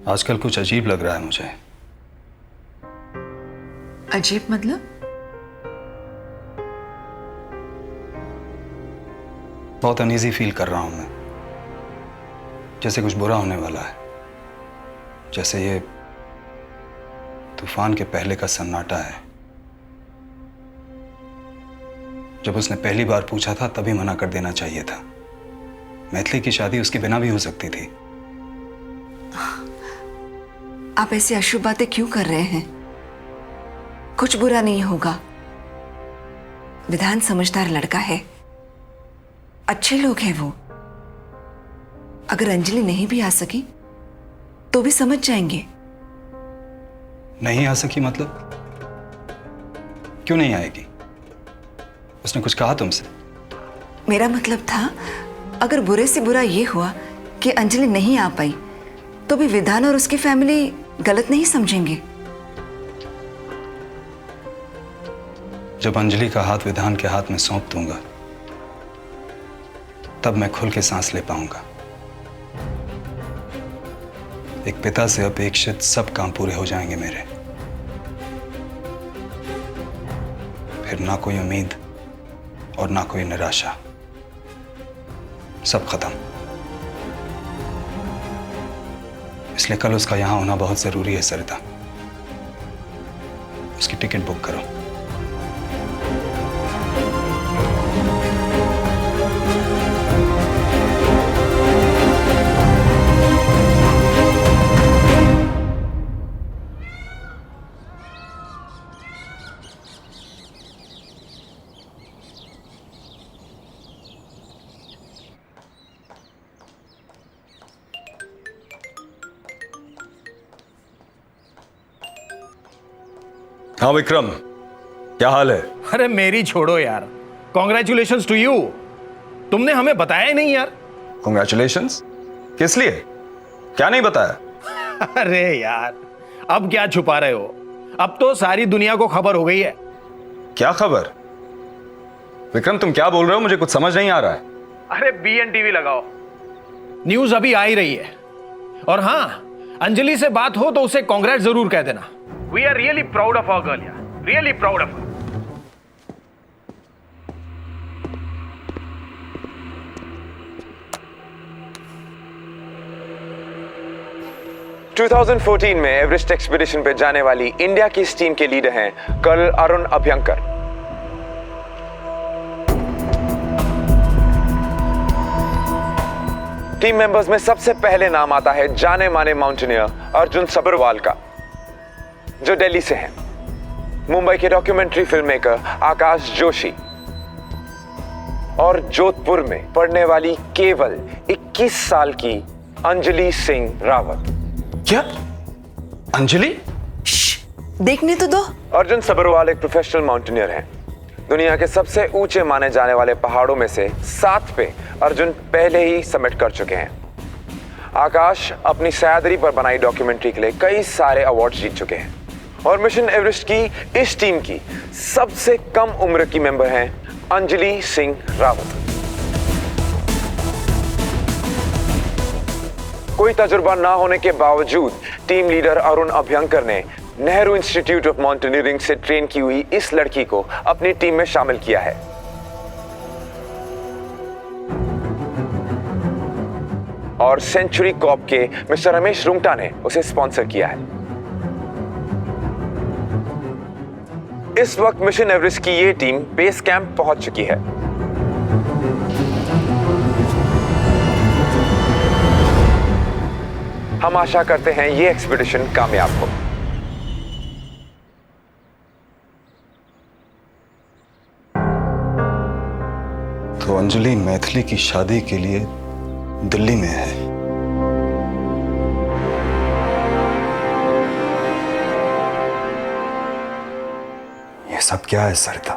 आजकल कुछ अजीब लग रहा है मुझे। अजीब मतलब? बहुत अनईजी फील कर रहा हूं मैं, जैसे कुछ बुरा होने वाला है, जैसे ये तूफान के पहले का सन्नाटा है। जब उसने पहली बार पूछा था तभी मना कर देना चाहिए था। मैथिली की शादी उसके बिना भी हो सकती थी। आप ऐसी अशुभ बातें क्यों कर रहे हैं? कुछ बुरा नहीं होगा। विधान समझदार लड़का है, अच्छे लोग हैं वो। अगर अंजलि नहीं भी आ सकी तो भी समझ जाएंगे। नहीं आ सकी मतलब? क्यों नहीं आएगी? उसने कुछ कहा तुमसे? मेरा मतलब था, अगर बुरे से बुरा ये हुआ कि अंजलि नहीं आ पाई तो भी विधान और उसकी फैमिली गलत नहीं समझेंगे। जब अंजलि का हाथ विधान के हाथ में सौंप दूंगा तब मैं खुल के सांस ले पाऊंगा। एक पिता से अपेक्षित सब काम पूरे हो जाएंगे मेरे। फिर ना कोई उम्मीद और ना कोई निराशा, सब खत्म। इसलिए कल उसका यहां होना बहुत जरूरी है सरिता। उसकी टिकट बुक करो। हाँ विक्रम, क्या हाल है? अरे मेरी छोड़ो यार, कॉन्ग्रेचुलेशंस टू यू। तुमने हमें बताया ही नहीं यार। कॉन्ग्रेचुलेशंस? किस लिए? क्या नहीं बताया? अरे यार, अब क्या छुपा रहे हो? अब तो सारी दुनिया को खबर हो गई है। क्या खबर? विक्रम तुम क्या बोल रहे हो? मुझे कुछ समझ नहीं आ रहा है। अरे BN TV लगाओ, न्यूज अभी आ ही रही है। और हाँ, अंजलि से बात हो तो उसे कांग्रेस जरूर कह देना। We are really proud of our girl यार, रियली प्राउड ऑफ हर। 2014 में एवरेस्ट एक्सपीडिशन पे जाने वाली इंडिया की इस टीम के लीडर हैं colonel Arun Abhyankar. Team members में सबसे पहले नाम आता है जाने माने माउंटेनियर अर्जुन सबरवाल का, जो दिल्ली से हैं। मुंबई के डॉक्यूमेंट्री फिल्म मेकर आकाश जोशी और जोधपुर में पढ़ने वाली केवल 21 साल की अंजलि सिंह रावत। क्या? अंजलि? देखने तो दो। अर्जुन सबरवाल एक प्रोफेशनल माउंटेनियर हैं। दुनिया के सबसे ऊंचे माने जाने वाले पहाड़ों में से 7 पे अर्जुन पहले ही समिट कर चुके हैं। आकाश अपनी सैलरी पर बनाई डॉक्यूमेंट्री के लिए कई सारे अवार्ड जीत चुके हैं। और मिशन एवरेस्ट की इस टीम की सबसे कम उम्र की मेंबर हैं अंजलि सिंह रावत। कोई तजुर्बा ना होने के बावजूद टीम लीडर अरुण अभ्यंकर ने नेहरू इंस्टीट्यूट ऑफ माउंटेनियरिंग से ट्रेन की हुई इस लड़की को अपनी टीम में शामिल किया है। और सेंचुरी कॉर्प के मिस्टर रमेश रुंगटा ने उसे स्पॉन्सर किया है। इस वक्त मिशन एवरेस्ट की यह टीम बेस कैंप पहुंच चुकी है। हम आशा करते हैं यह एक्सपीडिशन कामयाब हो। तो अंजलि मैथिली की शादी के लिए दिल्ली में है। ये सब क्या है सरिता?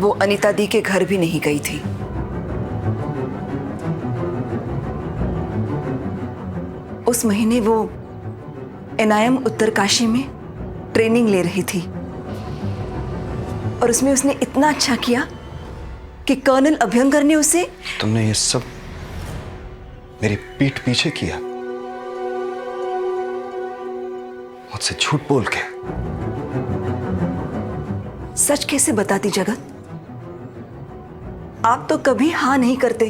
वो अनीता दी के घर भी नहीं गई थी। उस महीने वो एनआईएम उत्तरकाशी में ट्रेनिंग ले रही थी और उसमें उसने इतना अच्छा किया कि कर्नल अभ्यंकर ने उसे। तुमने ये सब मेरी पीठ पीछे किया, मुझसे झूठ बोल के। सच कैसे बताती जगत? आप तो कभी हाँ नहीं करते।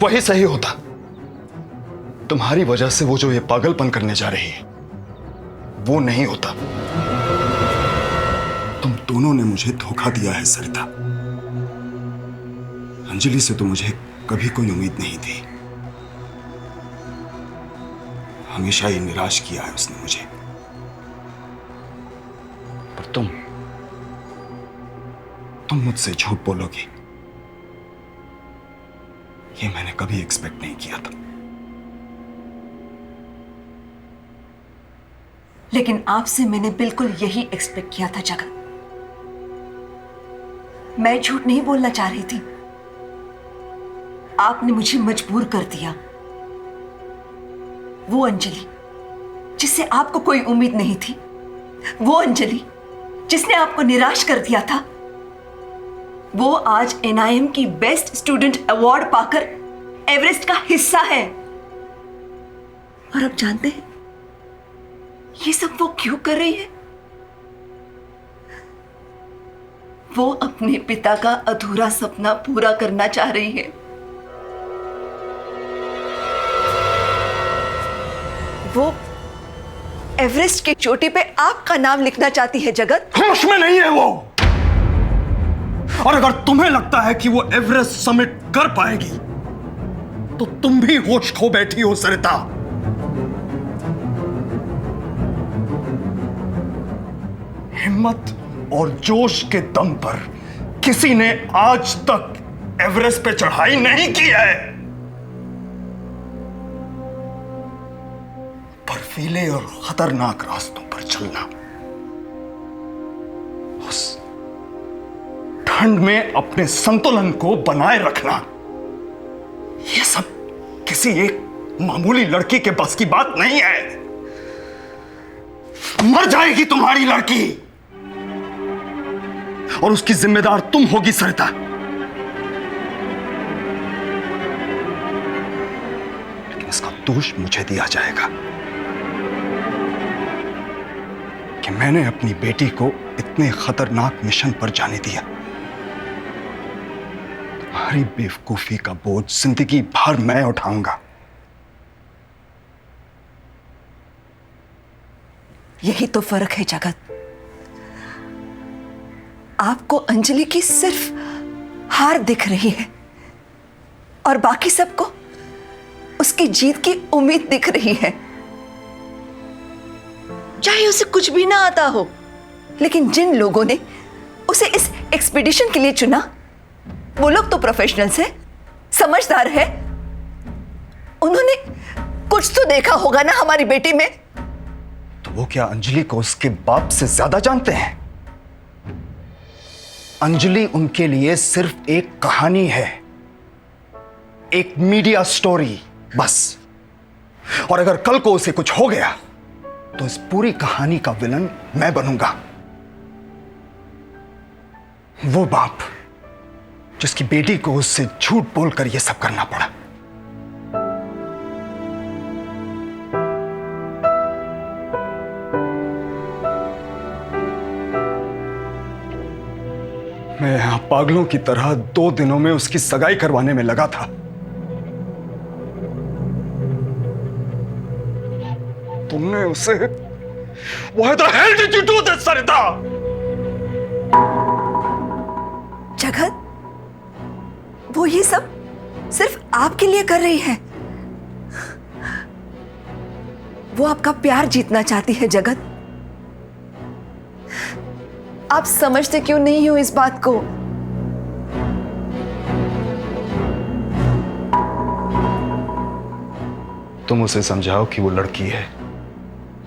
वही सही होता। तुम्हारी वजह से वो जो ये पागलपन करने जा रही है वो नहीं होता। तुम दोनों ने मुझे धोखा दिया है सरिता। अंजलि से तो मुझे कभी कोई उम्मीद नहीं थी। हमेशा ही निराश किया है उसने मुझे। पर तुम मुझसे झूठ बोलोगी, ये मैंने कभी एक्सपेक्ट नहीं किया था। लेकिन आपसे मैंने बिल्कुल यही एक्सपेक्ट किया था जगत। मैं झूठ नहीं बोलना चाह रही थी, आपने मुझे मजबूर कर दिया। वो अंजलि जिससे आपको कोई उम्मीद नहीं थी, वो अंजलि जिसने आपको निराश कर दिया था, वो आज NIM की बेस्ट स्टूडेंट अवार्ड पाकर एवरेस्ट का हिस्सा है। और अब जानते हैं ये सब वो क्यों कर रही है? वो अपने पिता का अधूरा सपना पूरा करना चाह रही है। वो एवरेस्ट की चोटी पे आपका नाम लिखना चाहती है जगत। होश में नहीं है वो। और अगर तुम्हें लगता है कि वो एवरेस्ट समिट कर पाएगी तो तुम भी होश खो बैठी हो सरिता। हिम्मत और जोश के दम पर किसी ने आज तक एवरेस्ट पे चढ़ाई नहीं की है। बर्फीले और खतरनाक रास्तों पर चलना, उस ठंड में अपने संतुलन को बनाए रखना, यह सब किसी एक मामूली लड़की के बस की बात नहीं है। मर जाएगी तुम्हारी लड़की और उसकी जिम्मेदार तुम होगी सरिता। लेकिन इसका दोष मुझे दिया जाएगा कि मैंने अपनी बेटी को इतने खतरनाक मिशन पर जाने दिया। तुम्हारी बेवकूफी का बोझ जिंदगी भर मैं उठाऊंगा। यही तो फर्क है जगत। आपको अंजलि की सिर्फ हार दिख रही है और बाकी सबको उसकी जीत की उम्मीद दिख रही है, चाहे उसे कुछ भी ना आता हो। लेकिन जिन लोगों ने उसे इस एक्सपीडिशन के लिए चुना, वो लोग तो प्रोफेशनल्स हैं, समझदार हैं। उन्होंने कुछ तो देखा होगा ना हमारी बेटी में। तो वो क्या अंजलि को उसके बाप से ज्यादा जानते हैं? अंजलि उनके लिए सिर्फ एक कहानी है, एक मीडिया स्टोरी बस। और अगर कल को उसे कुछ हो गया तो इस पूरी कहानी का विलन मैं बनूंगा। वो बाप जिसकी बेटी को उससे झूठ बोलकर यह सब करना पड़ा। मैं यहां पागलों की तरह 2 दिनों में उसकी सगाई करवाने में लगा था। तुमने उसे Why the hell did you do this, सरिता? जगत, वो ये सब सिर्फ आपके लिए कर रही है। वो आपका प्यार जीतना चाहती है जगत। आप समझते क्यों नहीं हो इस बात को? तुम उसे समझाओ कि वो लड़की है,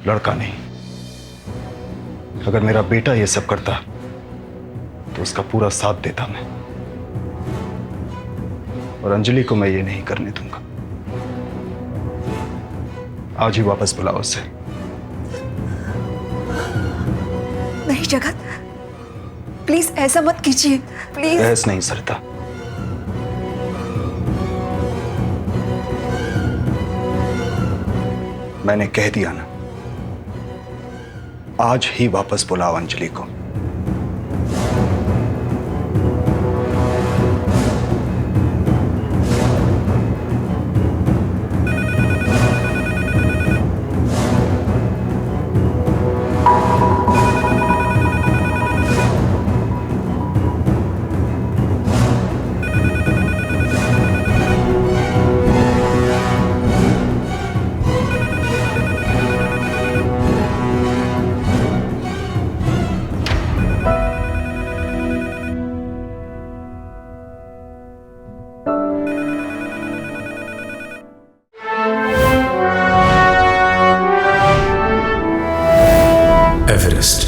लड़का नहीं। अगर मेरा बेटा ये सब करता तो उसका पूरा साथ देता मैं, और अंजलि को मैं ये नहीं करने दूंगा। आज ही वापस बुलाओ उसे। नहीं जगत, प्लीज ऐसा मत कीजिए, प्लीज। बहस नहीं सरिता, मैंने कह दिया ना, आज ही वापस बुलाओ अंजलि को। एवरेस्ट।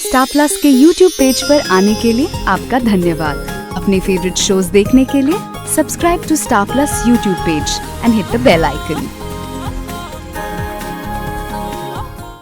स्टार प्लस के YouTube पेज पर आने के लिए आपका धन्यवाद। अपने फेवरेट शोज देखने के लिए subscribe to Star Plus YouTube page and hit the bell icon.